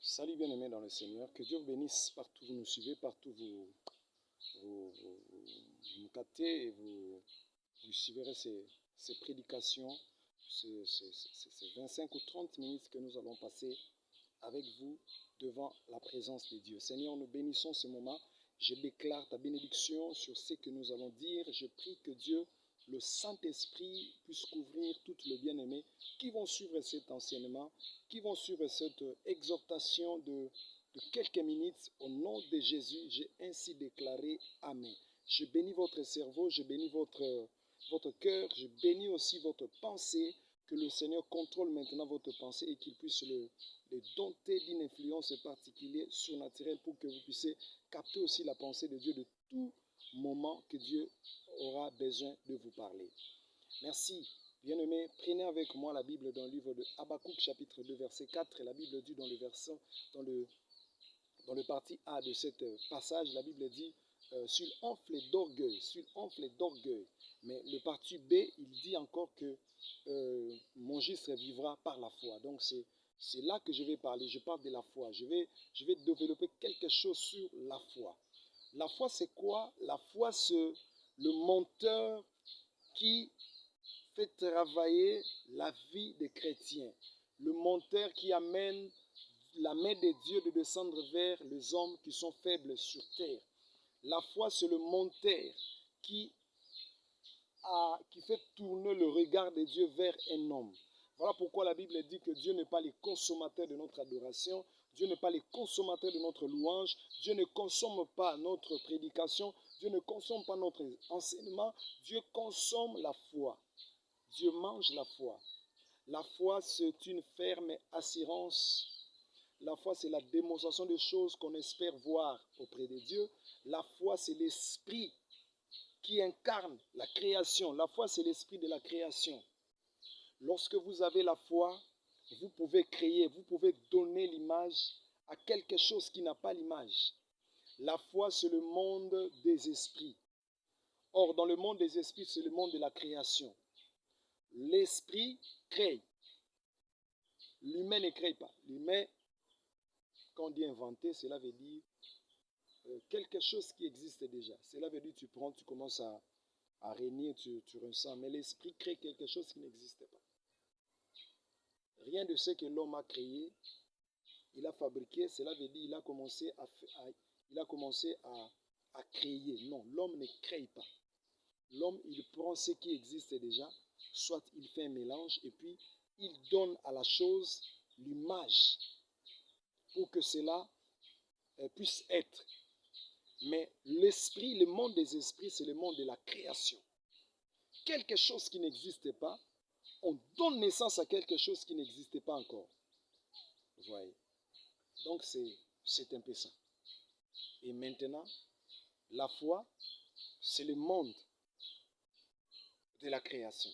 Salut bien-aimés dans le Seigneur, que Dieu vous bénisse partout où vous nous suivez, partout où vous nous captez et vous suivrez ces prédications, ces 25 ou 30 minutes que nous allons passer avec vous devant la présence de Dieu. Seigneur, nous bénissons ce moment. Je déclare ta bénédiction sur ce que nous allons dire. Je prie que Dieu, le Saint-Esprit, puisse couvrir toutes les bien-aimés qui vont suivre cet enseignement, qui vont suivre cette exhortation de quelques minutes. Au nom de Jésus, j'ai ainsi déclaré Amen. Je bénis votre cerveau, je bénis votre cœur, je bénis aussi votre pensée. Que le Seigneur contrôle maintenant votre pensée et qu'il puisse le dompter d'une influence particulière, surnaturelle, pour que vous puissiez capter aussi la pensée de Dieu de tout moment que Dieu aura besoin de vous parler. Merci. Bien-aimés, prenez avec moi la Bible dans le livre de Habakkuk, chapitre 2, verset 4. Et la Bible dit dans le partie A de ce passage, la Bible dit sur enflé d'orgueil. Mais le parti B, il dit encore que mon juste vivra par la foi. Donc c'est là que je vais parler. Je parle de la foi. Je vais développer quelque chose sur la foi. La foi, c'est quoi? La foi, c'est le moteur qui fait travailler la vie des chrétiens. Le moteur qui amène la main de Dieu de descendre vers les hommes qui sont faibles sur terre. La foi, c'est le moteur qui fait tourner le regard de Dieu vers un homme. Voilà pourquoi la Bible dit que Dieu n'est pas le consommateur de notre adoration, Dieu n'est pas le consommateur de notre louange, Dieu ne consomme pas notre prédication, Dieu ne consomme pas notre enseignement, Dieu consomme la foi. Dieu mange la foi. La foi, c'est une ferme assurance. La foi, c'est la démonstration des choses qu'on espère voir auprès de Dieu. La foi, c'est l'esprit qui incarne la création. La foi, c'est l'esprit de la création. Lorsque vous avez la foi, vous pouvez créer, vous pouvez donner l'image à quelque chose qui n'a pas l'image. La foi, c'est le monde des esprits. Or, dans le monde des esprits, c'est le monde de la création. L'esprit crée. L'humain ne crée pas. L'humain, quand on dit inventer, cela veut dire quelque chose qui existe déjà. Cela veut dire tu prends, tu commences à régner, tu ressens. Mais l'esprit crée quelque chose qui n'existe pas. Rien de ce que l'homme a créé, il a fabriqué, cela veut dire il a commencé à créer. Non, l'homme ne crée pas. L'homme, il prend ce qui existe déjà, soit il fait un mélange et puis il donne à la chose l'image pour que cela puisse être. Mais l'esprit, le monde des esprits, c'est le monde de la création. Quelque chose qui n'existe pas, on donne naissance à quelque chose qui n'existait pas encore. Vous voyez? Donc c'est un peu ça. Et maintenant, la foi, c'est le monde de la création.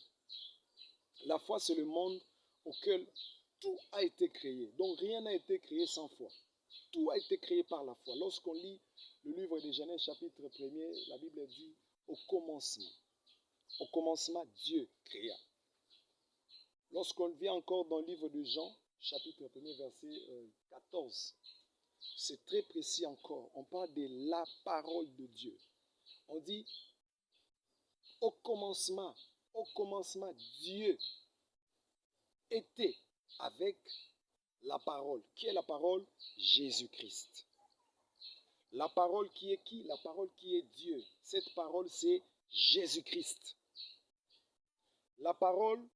La foi, c'est le monde auquel tout a été créé. Donc rien n'a été créé sans foi. Tout a été créé par la foi. Lorsqu'on lit le livre de Genèse chapitre 1er, la Bible dit au commencement, Dieu créa. Lorsqu'on vient encore dans le livre de Jean, chapitre 1er, verset 14, c'est très précis encore. On parle de la parole de Dieu. On dit au commencement, Dieu était avec la parole. Qui est la parole? Jésus-Christ. La parole qui est qui? La parole qui est Dieu. Cette parole, c'est Jésus-Christ. La parole,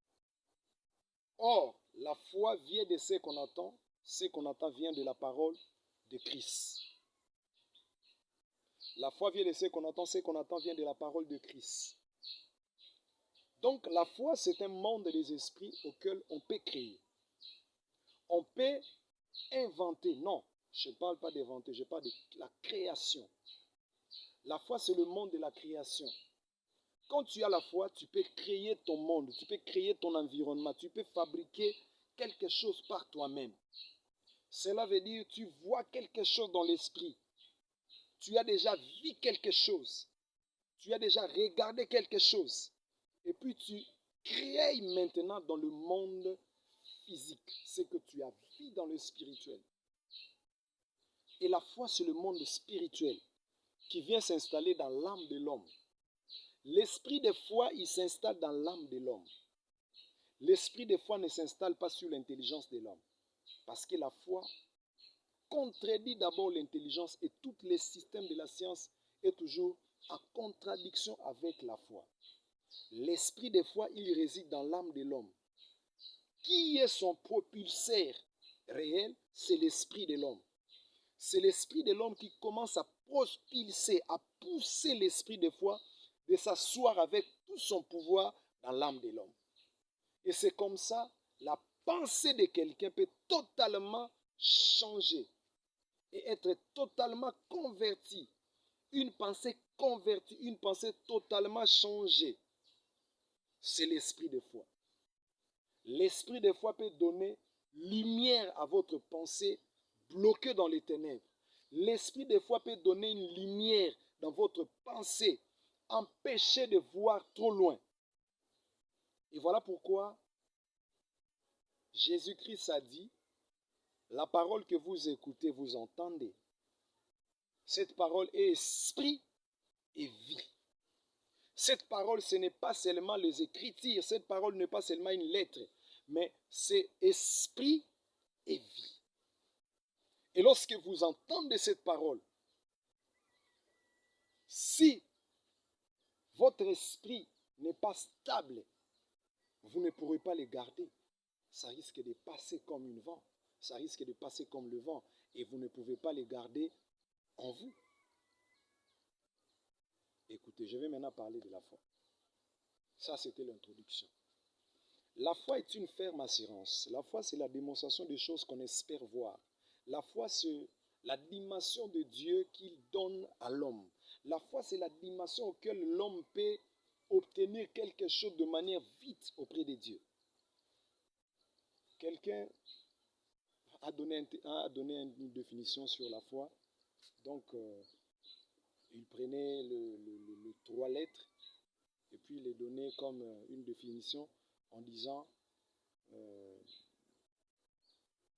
or, la foi vient de ce qu'on attend. Ce qu'on attend vient de la parole de Christ. La foi vient de ce qu'on attend vient de la parole de Christ. Donc, la foi, c'est un monde des esprits auquel on peut créer. On peut inventer. Non, je ne parle pas d'inventer, je parle de la création. La foi, c'est le monde de la création. Quand tu as la foi, tu peux créer ton monde, tu peux créer ton environnement, tu peux fabriquer quelque chose par toi-même. Cela veut dire que tu vois quelque chose dans l'esprit. Tu as déjà vu quelque chose. Tu as déjà regardé quelque chose. Et puis tu crées maintenant dans le monde physique ce que tu as vu dans le spirituel. Et la foi, c'est le monde spirituel qui vient s'installer dans l'âme de l'homme. L'esprit de foi, il s'installe dans l'âme de l'homme. L'esprit de foi ne s'installe pas sur l'intelligence de l'homme. Parce que la foi contredit d'abord l'intelligence et tous les systèmes de la science est toujours en contradiction avec la foi. L'esprit de foi, il réside dans l'âme de l'homme. Qui est son propulseur réel? C'est l'esprit de l'homme. C'est l'esprit de l'homme qui commence à propulser, à pousser l'esprit de foi de s'asseoir avec tout son pouvoir dans l'âme de l'homme. Et c'est comme ça, la pensée de quelqu'un peut totalement changer et être totalement convertie. Une pensée convertie, une pensée totalement changée. C'est l'esprit de foi. L'esprit de foi peut donner lumière à votre pensée bloquée dans les ténèbres. L'esprit de foi peut donner une lumière dans votre pensée, empêcher de voir trop loin. Et voilà pourquoi Jésus-Christ a dit, la parole que vous écoutez, vous entendez. Cette parole est esprit et vie. Cette parole, ce n'est pas seulement les écritures, cette parole n'est pas seulement une lettre, mais c'est esprit et vie. Et lorsque vous entendez cette parole, si votre esprit n'est pas stable, vous ne pourrez pas les garder. Ça risque de passer comme une vent. Ça risque de passer comme le vent. Et vous ne pouvez pas les garder en vous. Écoutez, je vais maintenant parler de la foi. Ça, c'était l'introduction. La foi est une ferme assurance. La foi, c'est la démonstration des choses qu'on espère voir. La foi, c'est la dimension de Dieu qu'il donne à l'homme. La foi, c'est la dimension auquel l'homme peut obtenir quelque chose de manière vite auprès de Dieu. Quelqu'un a donné une définition sur la foi. Donc, il prenait les 3 lettres et puis les donnait comme une définition en disant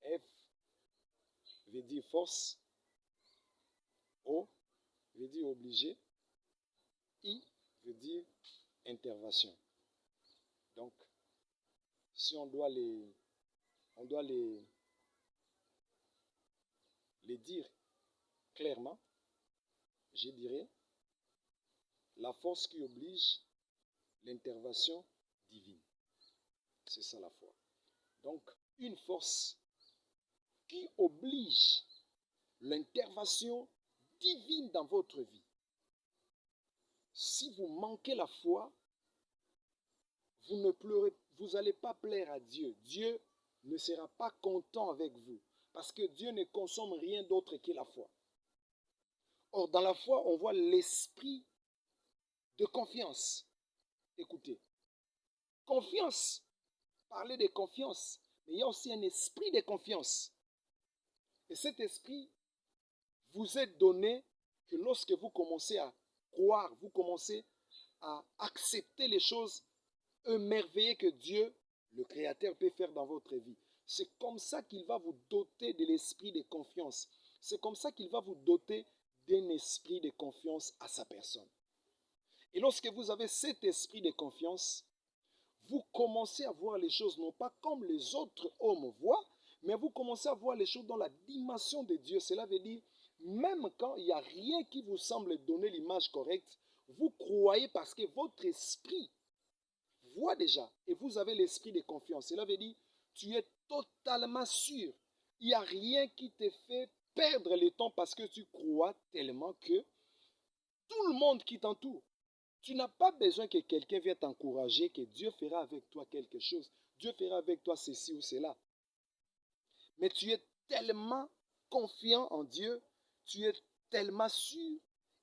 F veut dire force, O veut dire obligé, I veut dire intervention. Donc, si on doit les dire clairement, je dirais la force qui oblige l'intervention divine. C'est ça la foi. Donc, une force qui oblige l'intervention divine dans votre vie. Si vous manquez la foi, vous n'allez pas plaire à Dieu. Dieu ne sera pas content avec vous. Parce que Dieu ne consomme rien d'autre que la foi. Or, dans la foi, on voit l'esprit de confiance. Écoutez, confiance, parler de confiance, mais il y a aussi un esprit de confiance. Et cet esprit vous est donné que lorsque vous commencez à croire, vous commencez à accepter les choses émerveillées que Dieu, le Créateur, peut faire dans votre vie. C'est comme ça qu'il va vous doter de l'esprit de confiance. C'est comme ça qu'il va vous doter d'un esprit de confiance à sa personne. Et lorsque vous avez cet esprit de confiance, vous commencez à voir les choses non pas comme les autres hommes voient, mais vous commencez à voir les choses dans la dimension de Dieu. Cela veut dire, même quand il n'y a rien qui vous semble donner l'image correcte, vous croyez parce que votre esprit voit déjà et vous avez l'esprit de confiance. Cela veut dire, tu es totalement sûr. Il n'y a rien qui te fait perdre le temps parce que tu crois tellement que tout le monde qui t'entoure, tu n'as pas besoin que quelqu'un vienne t'encourager, que Dieu fera avec toi quelque chose. Dieu fera avec toi ceci ou cela. Mais tu es tellement confiant en Dieu, tu es tellement sûr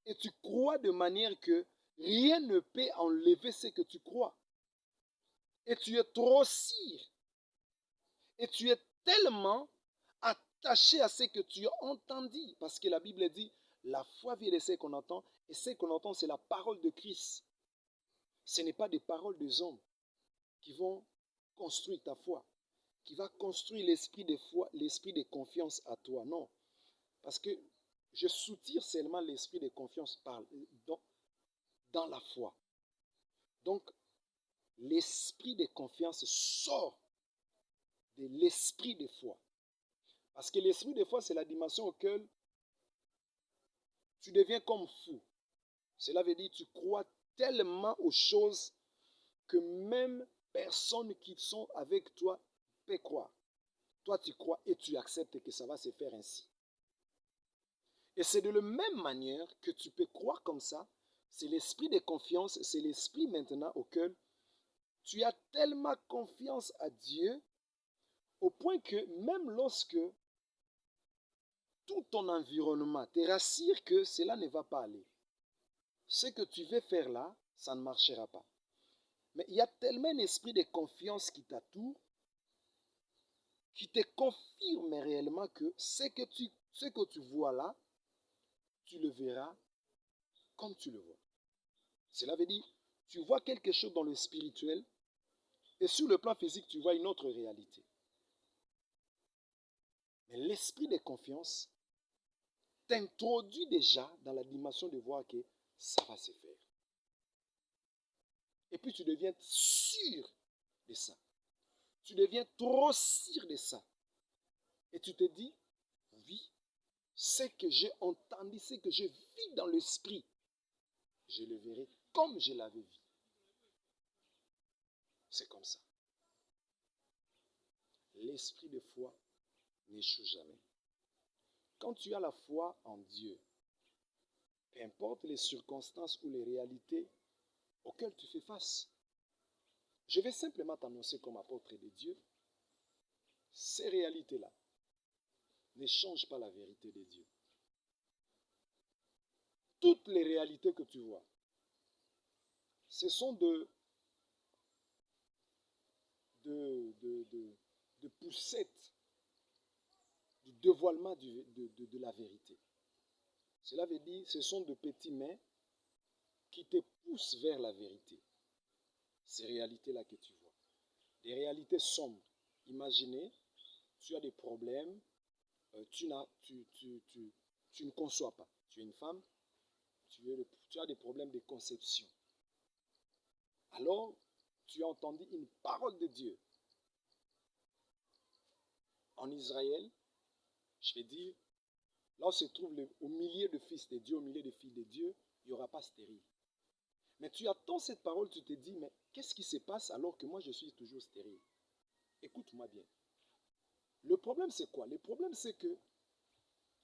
et tu crois de manière que rien ne peut enlever ce que tu crois. Et tu es trop sûr. Et tu es tellement attaché à ce que tu as entendu. Parce que la Bible dit, la foi vient de ce qu'on entend. Et ce qu'on entend, c'est la parole de Christ. Ce n'est pas des paroles des hommes qui vont construire ta foi, qui va construire l'esprit de foi, l'esprit de confiance à toi. Non. Parce que je soutire seulement l'esprit de confiance dans la foi. Donc, l'esprit de confiance sort de l'esprit de foi. Parce que l'esprit de foi, c'est la dimension auquel tu deviens comme fou. Cela veut dire que tu crois tellement aux choses que même personne qui sont avec toi peut croire. Toi, tu crois et tu acceptes que ça va se faire ainsi. Et c'est de la même manière que tu peux croire comme ça. C'est l'esprit de confiance, c'est l'esprit maintenant auquel tu as tellement confiance à Dieu au point que même lorsque tout ton environnement te rassure que cela ne va pas aller, ce que tu veux faire là, ça ne marchera pas. Mais il y a tellement un esprit de confiance qui t'entoure, qui te confirme réellement que ce que tu vois là, tu le verras comme tu le vois. Cela veut dire, tu vois quelque chose dans le spirituel et sur le plan physique, tu vois une autre réalité. Mais l'esprit de confiance t'introduit déjà dans la dimension de voir que ça va se faire. Et puis tu deviens sûr de ça. Tu deviens trop sûr de ça. Et tu te dis, oui, ce que j'ai entendu, ce que je vis dans l'esprit, je le verrai comme je l'avais vu. C'est comme ça. L'esprit de foi n'échoue jamais. Quand tu as la foi en Dieu, peu importe les circonstances ou les réalités auxquelles tu fais face, je vais simplement t'annoncer comme apôtre de Dieu, ces réalités-là ne changent pas la vérité de Dieu. Toutes les réalités que tu vois, ce sont de poussettes du dévoilement de la vérité. Cela veut dire, ce sont de petits mains qui te poussent vers la vérité. Ces réalités-là que tu vois. Des réalités sombres. Imaginez, tu as des problèmes, tu ne conçois pas. Tu es une femme, tu as des problèmes de conception. Alors, tu as entendu une parole de Dieu. En Israël, je vais dire, là où se trouve au milieu de fils de Dieu, au milieu de filles de Dieu, il n'y aura pas stérile. Mais tu attends cette parole, tu te dis, mais qu'est-ce qui se passe alors que moi je suis toujours stérile? Écoute-moi bien. Le problème c'est quoi? Le problème c'est que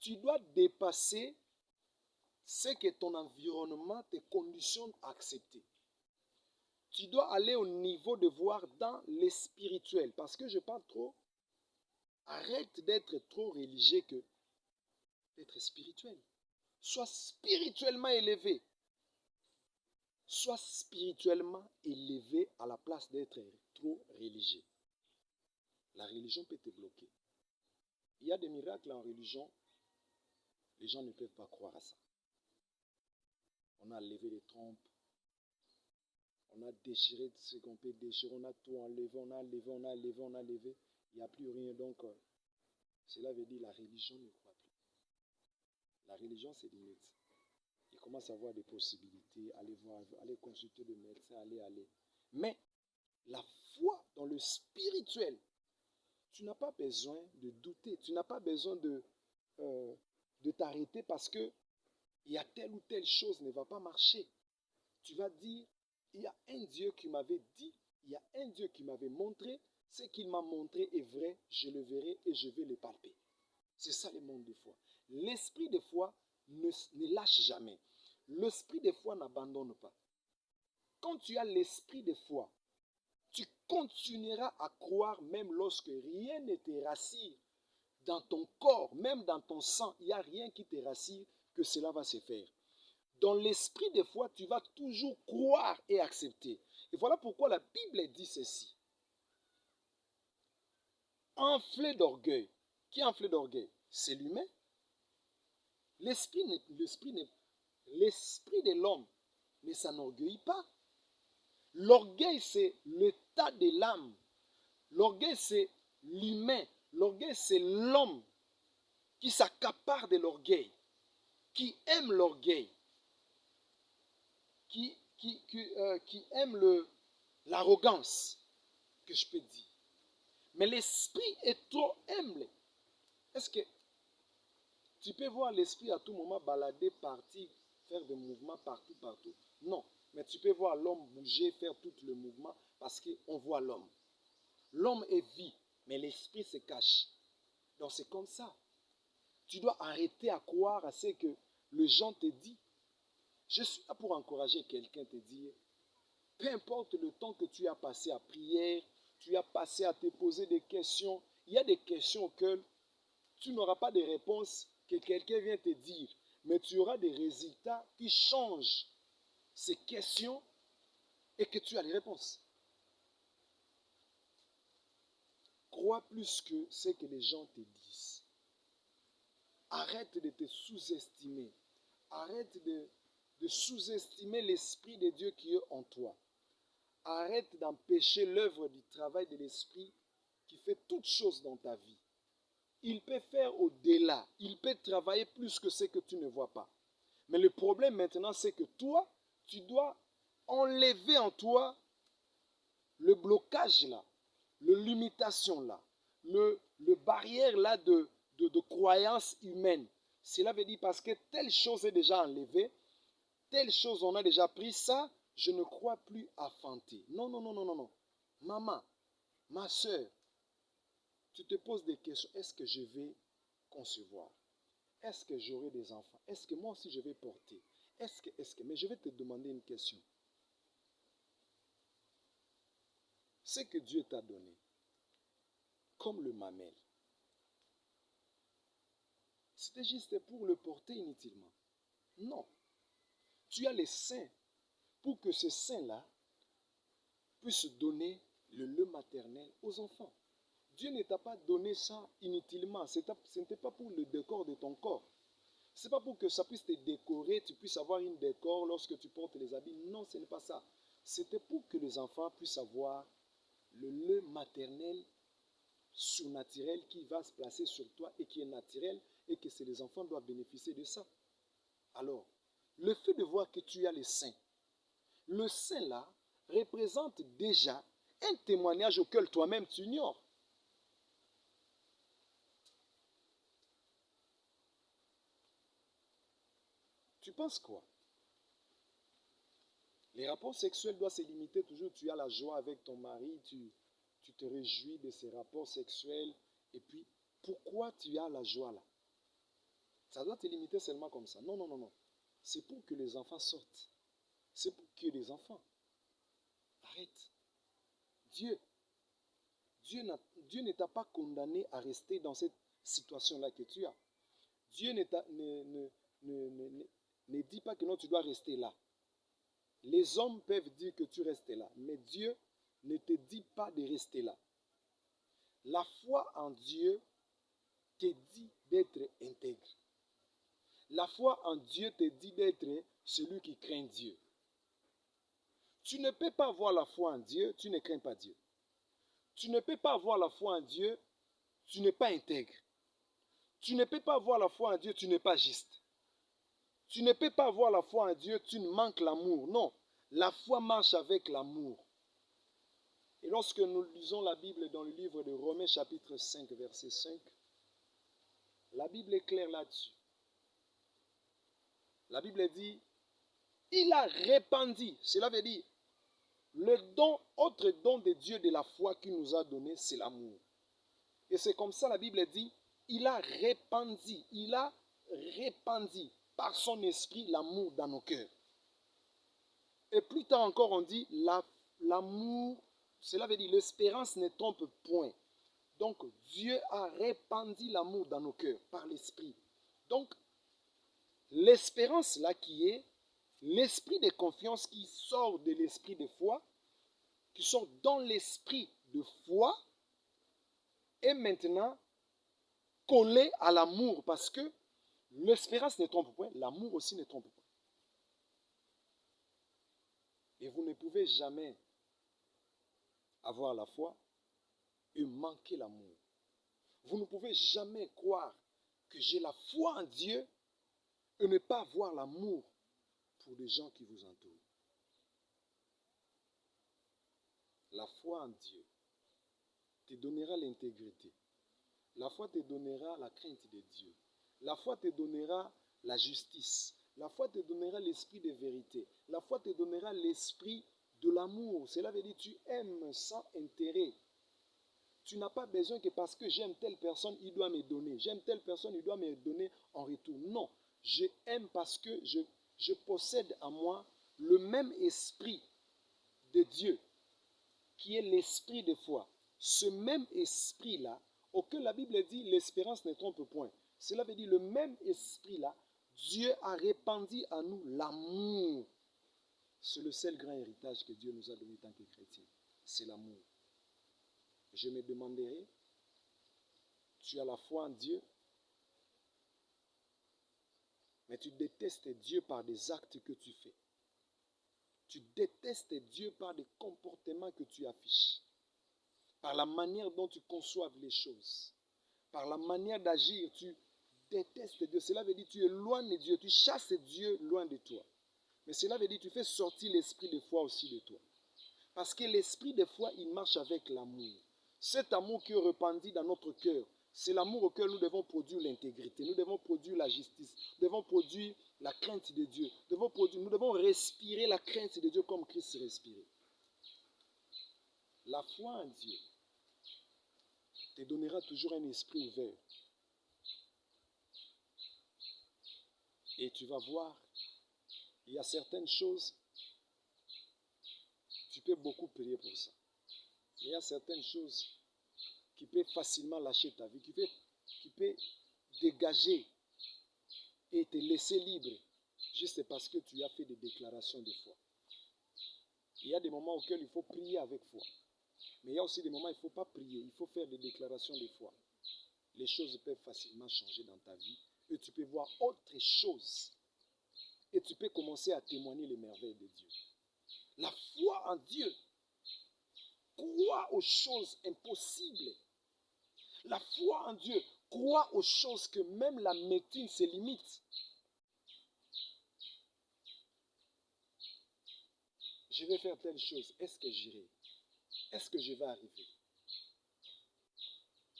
tu dois dépasser ce que ton environnement te conditionne à accepter. Tu dois aller au niveau de voir dans les spirituels. Parce que je parle trop, arrête d'être trop religieux que d'être spirituel. Sois spirituellement élevé. Sois spirituellement élevé à la place d'être trop religieux. La religion peut te bloquer. Il y a des miracles en religion, les gens ne peuvent pas croire à ça. On a levé les trompes, on a déchiré ce qu'on peut déchirer, on a tout enlevé, on a levé, on a levé, on a levé. Il n'y a plus rien, donc cela veut dire que la religion ne croit plus. La religion, c'est limite. Il commence à avoir des possibilités, aller voir, aller consulter des médecins, aller. Mais la foi dans le spirituel, tu n'as pas besoin de douter, tu n'as pas besoin de t'arrêter parce que il y a telle ou telle chose ne va pas marcher. Tu vas dire, il y a un Dieu qui m'avait dit, il y a un Dieu qui m'avait montré, ce qu'il m'a montré est vrai, je le verrai et je vais le palper. C'est ça le monde de foi. L'esprit de foi ne lâche jamais. L'esprit de foi n'abandonne pas. Quand tu as l'esprit de foi, tu continueras à croire même lorsque rien ne te rassure dans ton corps, même dans ton sang, il n'y a rien qui te rassure que cela va se faire. Dans l'esprit de foi, tu vas toujours croire et accepter. Et voilà pourquoi la Bible dit ceci. Enflé d'orgueil. Qui est enflé d'orgueil? C'est l'humain. L'esprit de l'homme ne s'enorgueillit pas. L'orgueil, c'est l'état de l'âme. L'orgueil, c'est l'humain. L'orgueil, c'est l'homme qui s'accapare de l'orgueil, qui aime l'orgueil, qui aime l'arrogance, que je peux dire. Mais l'esprit est trop humble. Est-ce que tu peux voir l'esprit à tout moment balader, partir, faire des mouvements partout, partout? Non. Mais tu peux voir l'homme bouger, faire tout le mouvement parce qu'on voit l'homme. L'homme est vie, mais l'esprit se cache. Donc c'est comme ça. Tu dois arrêter à croire à ce que les gens te disent. Je suis là pour encourager quelqu'un te dire, peu importe le temps que tu as passé à prier, tu as passé à te poser des questions. Il y a des questions que tu n'auras pas de réponse que quelqu'un vient te dire, mais tu auras des résultats qui changent ces questions et que tu as les réponses. Crois plus que ce que les gens te disent. Arrête de te sous-estimer. Arrête de sous-estimer l'Esprit de Dieu qui est en toi. Arrête d'empêcher l'œuvre du travail de l'Esprit qui fait toutes choses dans ta vie. Il peut faire au-delà. Il peut travailler plus que ce que tu ne vois pas. Mais le problème maintenant, c'est que toi, tu dois enlever en toi le blocage là, le limitation là, le barrière là de croyance humaine. Cela veut dire parce que telle chose est déjà enlevée, telle chose on a déjà pris, ça, je ne crois plus à fanter. Non, non, non, non, non, non. Maman, ma soeur, tu te poses des questions. Est-ce que je vais concevoir? Est-ce que j'aurai des enfants? Est-ce que moi aussi je vais porter? Est-ce que, mais je vais te demander une question. Ce que Dieu t'a donné, comme le mamelle, c'était juste pour le porter inutilement? Non. Tu as les seins pour que ce sein-là puisse donner le lait maternel aux enfants. Dieu ne t'a pas donné ça inutilement. Ce n'était pas pour le décor de ton corps. Ce n'est pas pour que ça puisse te décorer, tu puisses avoir une décor lorsque tu portes les habits. Non, ce n'est pas ça. C'était pour que les enfants puissent avoir le lait maternel surnaturel qui va se placer sur toi et qui est naturel et que les enfants doivent bénéficier de ça. Alors, le fait de voir que tu as les seins, le sein là représente déjà un témoignage auquel toi-même tu ignores. Tu penses quoi? Les rapports sexuels doivent se limiter toujours. Tu as la joie avec ton mari, tu te réjouis de ces rapports sexuels. Et puis, pourquoi tu as la joie là? Ça doit te limiter seulement comme ça. Non, non, non, non. C'est pour que les enfants sortent. C'est pour que les enfants arrêtent. Dieu, Dieu ne t'a pas condamné à rester dans cette situation-là que tu as. Dieu ne dit pas que non, tu dois rester là. Les hommes peuvent dire que tu restes là, mais Dieu ne te dit pas de rester là. La foi en Dieu te dit d'être intègre. La foi en Dieu te dit d'être celui qui craint Dieu. Tu ne peux pas avoir la foi en Dieu, tu ne crains pas Dieu. Tu ne peux pas avoir la foi en Dieu, tu n'es pas intègre. Tu ne peux pas avoir la foi en Dieu, tu n'es pas juste. Tu ne peux pas avoir la foi en Dieu, tu manques l'amour. Non, la foi marche avec l'amour. Et lorsque nous lisons la Bible dans le livre de Romains chapitre 5, verset 5, la Bible est claire là-dessus. La Bible dit, il a répandu, cela veut dire, le don, autre don de Dieu de la foi qu'il nous a donné, c'est l'amour. Et c'est comme ça la Bible dit, il a répandu par son esprit l'amour dans nos cœurs. Et plus tard encore on dit, l'amour, cela veut dire l'espérance ne trompe point. Donc Dieu a répandu l'amour dans nos cœurs par l'esprit. Donc l'espérance là qui est l'esprit de confiance qui sort de l'esprit de foi, qui sort dans l'esprit de foi, est maintenant collé à l'amour parce que l'espérance ne trompe point, l'amour aussi ne trompe pas. Et vous ne pouvez jamais avoir la foi et manquer l'amour. Vous ne pouvez jamais croire que j'ai la foi en Dieu et ne pas avoir l'amour pour les gens qui vous entourent. La foi en Dieu te donnera l'intégrité. La foi te donnera la crainte de Dieu. La foi te donnera la justice. La foi te donnera l'esprit de vérité. La foi te donnera l'esprit de l'amour. Cela veut dire que tu aimes sans intérêt. Tu n'as pas besoin que parce que j'aime telle personne, il doit me donner. J'aime telle personne, il doit me donner en retour. Non, je aime parce que je possède en moi le même esprit de Dieu, qui est l'esprit de foi. Ce même esprit-là, auquel la Bible dit l'espérance ne trompe point. Cela veut dire le même esprit-là, Dieu a répandu en nous l'amour. C'est le seul grand héritage que Dieu nous a donné en tant que chrétiens. C'est l'amour. Je me demanderai, tu as la foi en Dieu, mais tu détestes Dieu par des actes que tu fais. Tu détestes Dieu par des comportements que tu affiches, par la manière dont tu conçois les choses, par la manière d'agir, tu détestes Dieu. Cela veut dire que tu éloignes Dieu, tu chasses Dieu loin de toi. Mais cela veut dire que tu fais sortir l'esprit de foi aussi de toi. Parce que l'esprit de foi, il marche avec l'amour. Cet amour qui est répandu dans notre cœur, c'est l'amour auquel nous devons produire l'intégrité, nous devons produire la justice, nous devons produire la crainte de Dieu, nous devons respirer la crainte de Dieu comme Christ respirait. La foi en Dieu te donnera toujours un esprit ouvert. Et tu vas voir, il y a certaines choses, tu peux beaucoup prier pour ça. Il y a certaines choses qui peuvent facilement lâcher ta vie, qui peut dégager et te laisser libre, juste parce que tu as fait des déclarations de foi. Il y a des moments auxquels il faut prier avec foi. Mais il y a aussi des moments où il ne faut pas prier, il faut faire des déclarations de foi. Les choses peuvent facilement changer dans ta vie et tu peux voir autre chose. Et tu peux commencer à témoigner les merveilles de Dieu. La foi en Dieu croit aux choses impossibles. La foi en Dieu croit aux choses que même la médecine se limite. Je vais faire telle chose. Est-ce que j'irai? Est-ce que je vais arriver?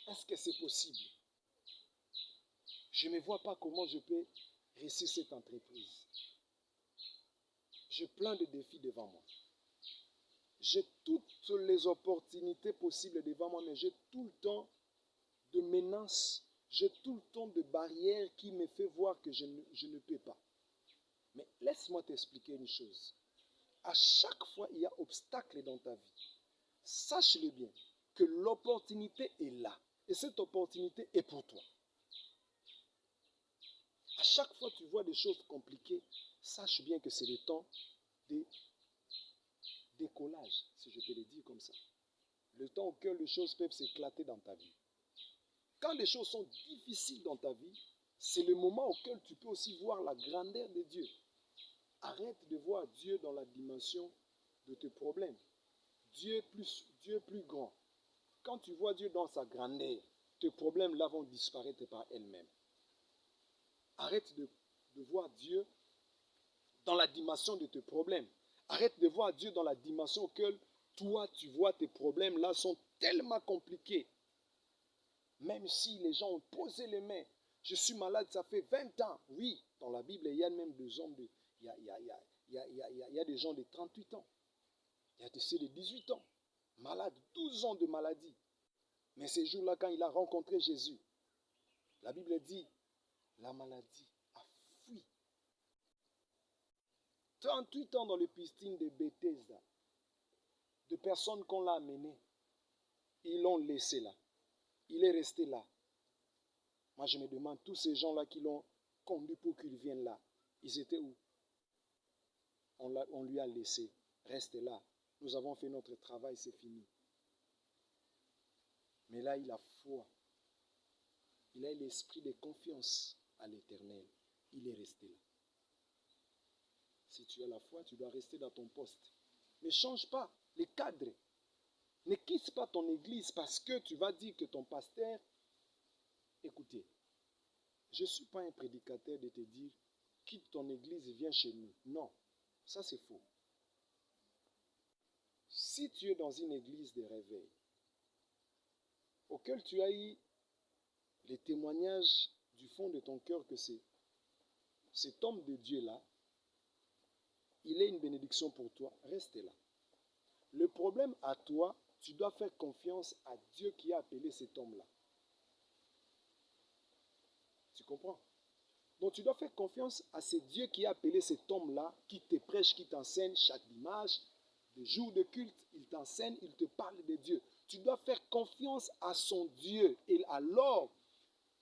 Est-ce que c'est possible? Je ne vois pas comment je peux réussir cette entreprise. J'ai plein de défis devant moi. J'ai toutes les opportunités possibles devant moi, mais j'ai tout le temps de menaces, j'ai tout le temps de barrières qui me font voir que je ne peux pas. Mais laisse-moi t'expliquer une chose. À chaque fois, il y a obstacle dans ta vie. Sache-le bien, que l'opportunité est là. Et cette opportunité est pour toi. À chaque fois que tu vois des choses compliquées, sache bien que c'est le temps de décollage, si je peux le dire comme ça. Le temps auquel les choses peuvent s'éclater dans ta vie. Quand les choses sont difficiles dans ta vie, c'est le moment auquel tu peux aussi voir la grandeur de Dieu. Arrête de voir Dieu dans la dimension de tes problèmes. Dieu est plus grand. Quand tu vois Dieu dans sa grandeur, tes problèmes là vont disparaître par elles-mêmes. Arrête de voir Dieu dans la dimension de tes problèmes. Arrête de voir Dieu dans la dimension auquel toi tu vois tes problèmes là sont tellement compliqués. Même si les gens ont posé les mains, je suis malade, ça fait 20 ans. Oui, dans la Bible, il y a même des hommes il y a des gens de 38 ans. Il y a des ceux de 18 ans. Malades, 12 ans de maladie. Mais ces jours-là, quand il a rencontré Jésus, la Bible dit, la maladie a fui. 38 ans dans les piscines de Bethesda, de personnes qu'on l'a amené, ils l'ont laissé là. Il est resté là. Moi, je me demande, tous ces gens-là qui l'ont conduit pour qu'ils viennent là, ils étaient où? On lui a laissé. Reste là. Nous avons fait notre travail, c'est fini. Mais là, il a foi. Il a l'esprit de confiance à l'Éternel. Il est resté là. Si tu as la foi, tu dois rester dans ton poste. Ne change pas les cadres. Ne quitte pas ton église parce que tu vas dire que ton pasteur, écoutez, Je ne suis pas un prédicateur de te dire, quitte ton église et viens chez nous. Non, ça c'est faux. Si tu es dans une église de réveil, auquel tu as eu les témoignages du fond de ton cœur que cet homme de Dieu-là, il est une bénédiction pour toi, reste là. Le problème à toi, tu dois faire confiance à Dieu qui a appelé cet homme-là. Tu comprends? Donc tu dois faire confiance à ce Dieu qui a appelé cet homme-là, qui te prêche, qui t'enseigne chaque dimanche, de jour de culte, il t'enseigne, il te parle de Dieu. Tu dois faire confiance à son Dieu. Et alors,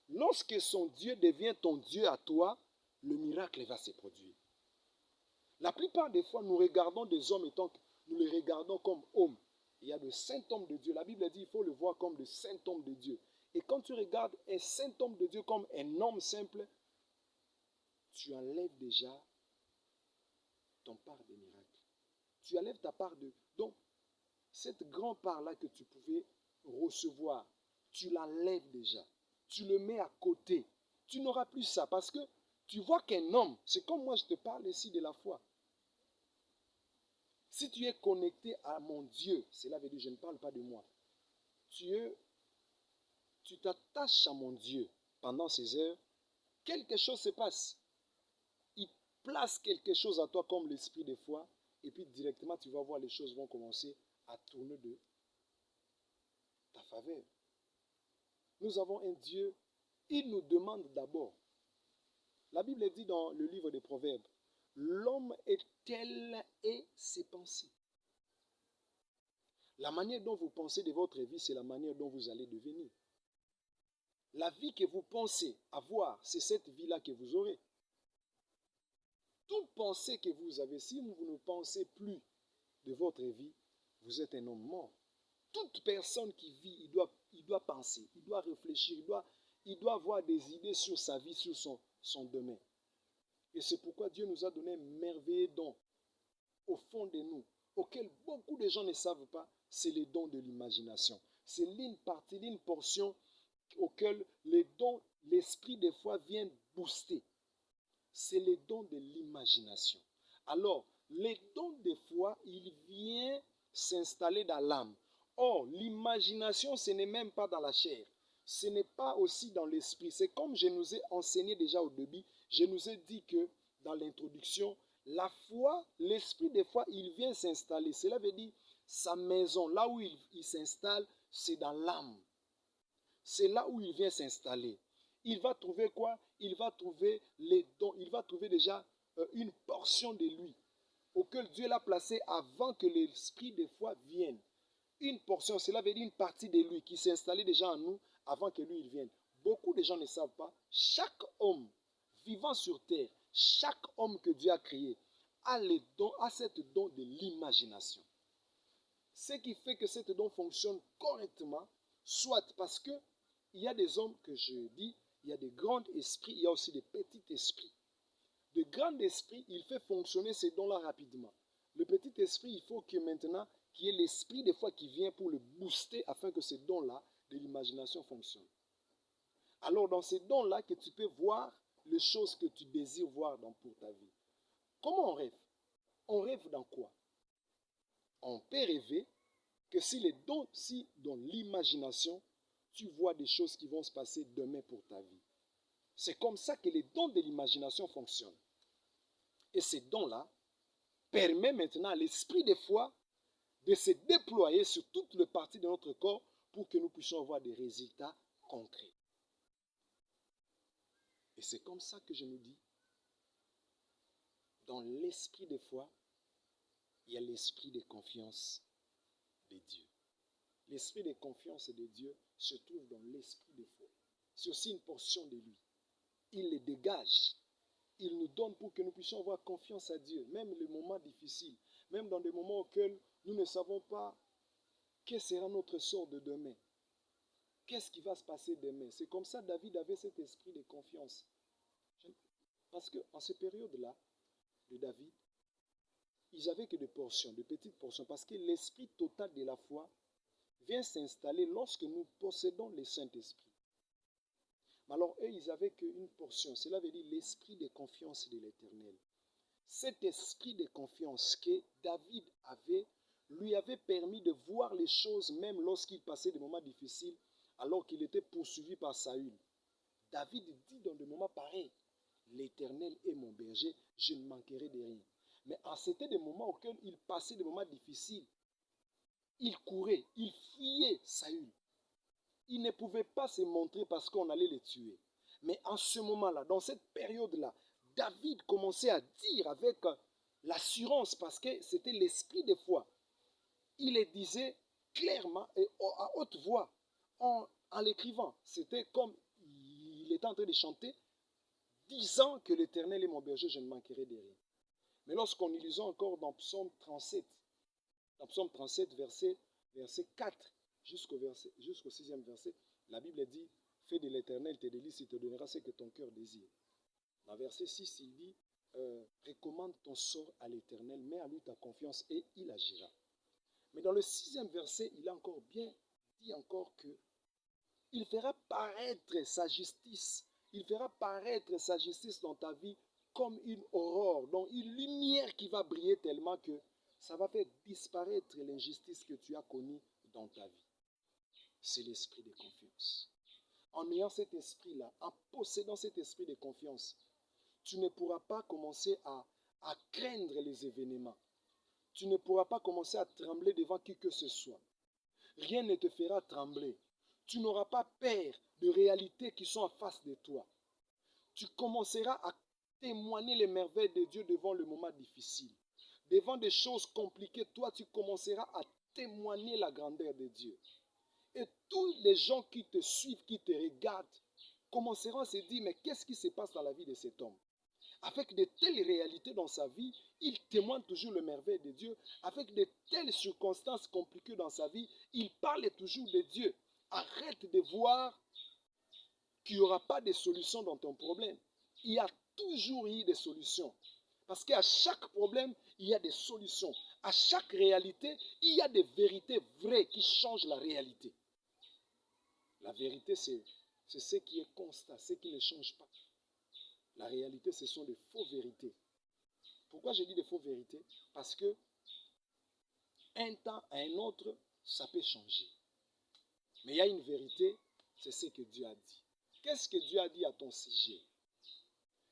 lorsque son Dieu devient ton Dieu à toi, le miracle va se produire. La plupart des fois, nous regardons des hommes étant, nous les regardons comme hommes. Il y a de saints hommes de Dieu. La Bible dit qu'il faut le voir comme de saints hommes de Dieu. Et quand tu regardes un saint homme de Dieu comme un homme simple, tu enlèves déjà ton part de miracle. Tu enlèves ta part de... Donc, cette grande part-là que tu pouvais recevoir, tu l'enlèves déjà. Tu le mets à côté. Tu n'auras plus ça parce que tu vois qu'un homme, c'est comme moi je te parle ici de la foi. Si tu es connecté à mon Dieu, cela veut dire je ne parle pas de moi. Tu t'attaches à mon Dieu pendant ces heures, quelque chose se passe. Il place quelque chose à toi comme l'esprit de foi, et puis directement tu vas voir les choses vont commencer à tourner de ta faveur. Nous avons un Dieu, il nous demande d'abord. La Bible dit dans le livre des Proverbes, l'homme est tel et ses pensées. La manière dont vous pensez de votre vie, c'est la manière dont vous allez devenir. La vie que vous pensez avoir, c'est cette vie-là que vous aurez. Toute pensée que vous avez, si vous ne pensez plus de votre vie, vous êtes un homme mort. Toute personne qui vit, il doit penser, il doit réfléchir, il doit avoir des idées sur sa vie, sur son domaine. Et c'est pourquoi Dieu nous a donné un merveilleux don au fond de nous, auquel beaucoup de gens ne savent pas, c'est les dons de l'imagination. C'est l'une partie, l'une portion auquel les dons, l'esprit des fois vient booster. C'est les dons de l'imagination. Alors, les dons des fois, il vient s'installer dans l'âme. Or, l'imagination, ce n'est même pas dans la chair. Ce n'est pas aussi dans l'esprit. C'est comme je nous ai enseigné déjà au début. Je nous ai dit que dans l'introduction, la foi, l'esprit des fois, il vient s'installer. Cela veut dire sa maison, là où il s'installe, c'est dans l'âme. C'est là où il vient s'installer. Il va trouver quoi? Il va trouver les dons. Il va trouver déjà une portion de lui auquel Dieu l'a placé avant que l'esprit de foi vienne. Une portion, cela veut dire une partie de lui qui s'est installée déjà en nous avant que lui il vienne. Beaucoup de gens ne savent pas. Chaque homme vivant sur terre, chaque homme que Dieu a créé a cette don de l'imagination. Ce qui fait que cette don fonctionne correctement, soit parce que il y a des hommes que je dis, il y a des grands esprits, il y a aussi des petits esprits. Le grand esprit, il fait fonctionner ces dons-là rapidement. Le petit esprit, il faut que maintenant, qu'il y ait l'esprit des fois qui vient pour le booster afin que ces dons-là de l'imagination fonctionnent. Alors dans ces dons-là que tu peux voir les choses que tu désires voir pour ta vie. Comment on rêve? On rêve dans quoi? On peut rêver que si dans l'imagination, tu vois des choses qui vont se passer demain pour ta vie. C'est comme ça que les dons de l'imagination fonctionnent. Et ces dons-là permettent maintenant à l'esprit de foi de se déployer sur toutes les parties de notre corps pour que nous puissions avoir des résultats concrets. Et c'est comme ça que je nous dis, dans l'esprit de foi, il y a l'esprit de confiance de Dieu. L'esprit de confiance de Dieu se trouve dans l'esprit de foi. C'est aussi une portion de lui. Il les dégage. Il nous donne pour que nous puissions avoir confiance à Dieu, même les moments difficiles, même dans des moments auxquels nous ne savons pas quel sera notre sort de demain. Qu'est-ce qui va se passer demain? C'est comme ça que David avait cet esprit de confiance. Parce qu'en ces périodes-là, de David, ils n'avaient que des portions, de petites portions, parce que l'esprit total de la foi vient s'installer lorsque nous possédons le Saint-Esprit. Mais alors, eux, ils n'avaient qu'une portion. Cela veut dire l'esprit de confiance de l'Éternel. Cet esprit de confiance que David avait, lui avait permis de voir les choses même lorsqu'il passait des moments difficiles, alors qu'il était poursuivi par Saül. David dit dans des moments pareils, l'Éternel est mon berger, je ne manquerai de rien. Mais c'était des moments auxquels il passait des moments difficiles. Il courait, il fuyait Saül. Il ne pouvait pas se montrer parce qu'on allait le tuer. Mais en ce moment-là, dans cette période-là, David commençait à dire avec l'assurance, parce que c'était l'esprit de foi. Il le disait clairement et à haute voix en l'écrivant. C'était comme il était en train de chanter, disant que l'Éternel est mon berger, je ne manquerai de rien. Mais lorsqu'on lisait encore dans Psaume 37, verset 4 jusqu'au 6e verset, la Bible dit, fais de l'Éternel tes délices, il te donnera ce que ton cœur désire. Dans verset 6, il dit, recommande ton sort à l'Éternel, mets à lui ta confiance et il agira. Mais dans le 6e verset, il a encore bien dit encore que il fera paraître sa justice. Il fera paraître sa justice dans ta vie comme une aurore, donc une lumière qui va briller tellement que ça va faire disparaître l'injustice que tu as connue dans ta vie. C'est l'esprit de confiance. En ayant cet esprit-là, en possédant cet esprit de confiance, tu ne pourras pas commencer à craindre les événements. Tu ne pourras pas commencer à trembler devant qui que ce soit. Rien ne te fera trembler. Tu n'auras pas peur de réalités qui sont en face de toi. Tu commenceras à témoigner les merveilles de Dieu devant le moment difficile. Devant des choses compliquées, toi, tu commenceras à témoigner la grandeur de Dieu. Et tous les gens qui te suivent, qui te regardent, commenceront à se dire, mais qu'est-ce qui se passe dans la vie de cet homme? Avec de telles réalités dans sa vie, il témoigne toujours le merveille de Dieu. Avec de telles circonstances compliquées dans sa vie, il parle toujours de Dieu. Arrête de voir qu'il n'y aura pas de solution dans ton problème. Il y a toujours eu des solutions. Parce qu'à chaque problème, il y a des solutions. À chaque réalité, il y a des vérités vraies qui changent la réalité. La vérité, c'est ce qui est constant, ce qui ne change pas. La réalité, ce sont des fausses vérités. Pourquoi je dis des fausses vérités? Parce que un temps à un autre, ça peut changer. Mais il y a une vérité, c'est ce que Dieu a dit. Qu'est-ce que Dieu a dit à ton sujet?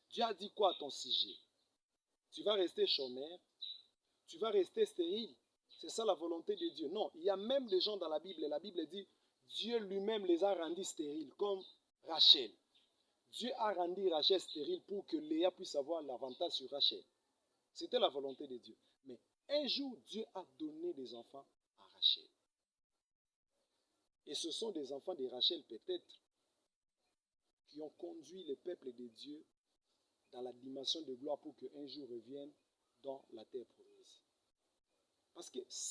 Dieu a dit quoi à ton sujet? Tu vas rester chômeur? Tu vas rester stérile? C'est ça la volonté de Dieu. Non, il y a même des gens dans la Bible dit, Dieu lui-même les a rendus stériles, comme Rachel. Dieu a rendu Rachel stérile pour que Léa puisse avoir l'avantage sur Rachel. C'était la volonté de Dieu. Mais un jour, Dieu a donné des enfants à Rachel. Et ce sont des enfants de Rachel peut-être qui ont conduit le peuple de Dieu dans la dimension de gloire pour qu'un jour revienne dans la terre promise. Parce que